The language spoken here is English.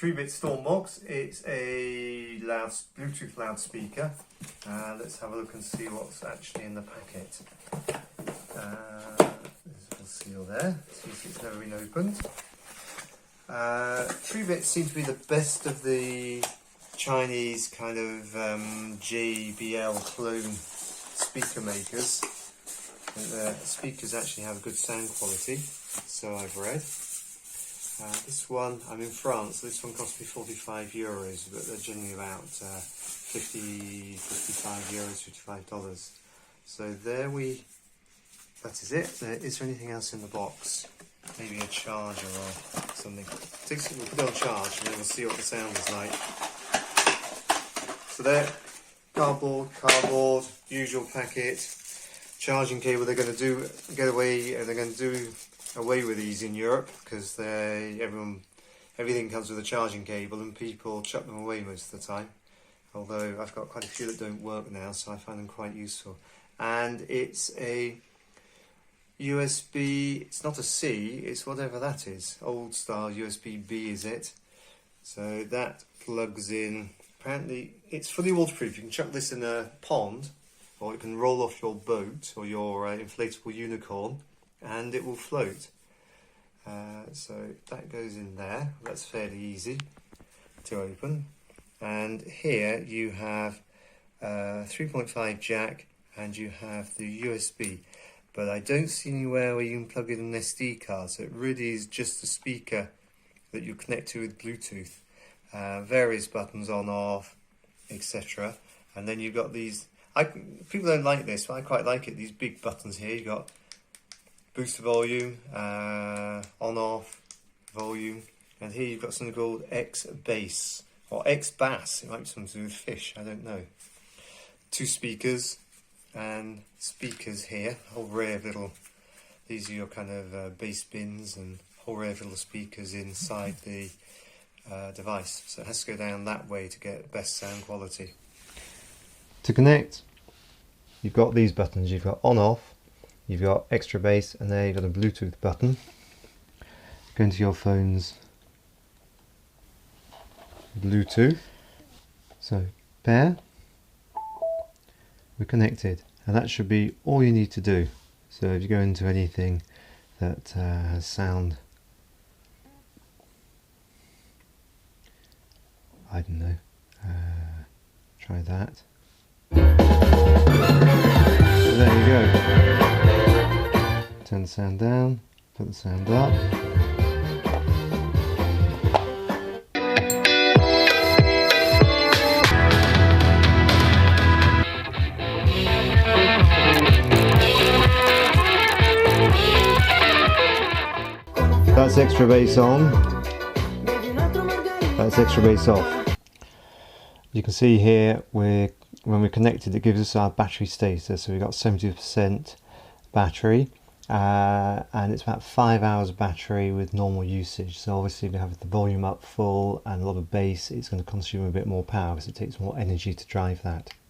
Tribit Stormbox. It's a Bluetooth loudspeaker. Let's have a look and see what's actually in the packet. There's a little seal there. It's never been opened. Tribit seem to be the best of the Chinese kind of JBL clone speaker makers. The speakers actually have good sound quality, so I've read. This one, I'm in France, this one cost me €45, but they're generally about 55 euros, $55. So that is it. Is there anything else in the box? Maybe a charger or something. We'll put it on charge and then we'll see what the sound is like. So there, cardboard, usual packet. Charging cable. They're going to get away with these in Europe because everything comes with a charging cable and people chuck them away most of the time. Although I've got quite a few that don't work now, so I find them quite useful. And it's a USB. It's not a C. It's whatever that is. Old style USB-B is it? So that plugs in. Apparently, it's fully waterproof. You can chuck this in a pond, or it can roll off your boat or your inflatable unicorn and it will float. So that goes in there. That's fairly easy to open. And here you have 3.5 jack and you have the USB. But I don't see anywhere where you can plug in an SD card. So it really is just a speaker that you connect to with Bluetooth. Various buttons on, off, etc. And then you've got these. People don't like this, but I quite like it. These big buttons here. You've got boost the volume, on off, volume, and here you've got something called X bass or X bass. It might be something to do with fish. I don't know. 2 speakers and speakers here. A whole array of little. These are your kind of bass bins and a whole array of little speakers inside the device. So it has to go down that way to get best sound quality. To connect, you've got these buttons. You've got on off, you've got extra bass, and there you've got a Bluetooth button. Go into your phone's Bluetooth. So pair, we're connected, and that should be all you need to do. So if you go into anything that has sound, I don't know, try that. So there you go. Turn the sound down, put the sound up. That's extra bass on. That's extra bass off. You can see here when we're connected, it gives us our battery status. So we've got 70% battery, and it's about 5 hours battery with normal usage. So obviously, if you have the volume up full and a lot of bass, it's going to consume a bit more power because it takes more energy to drive that.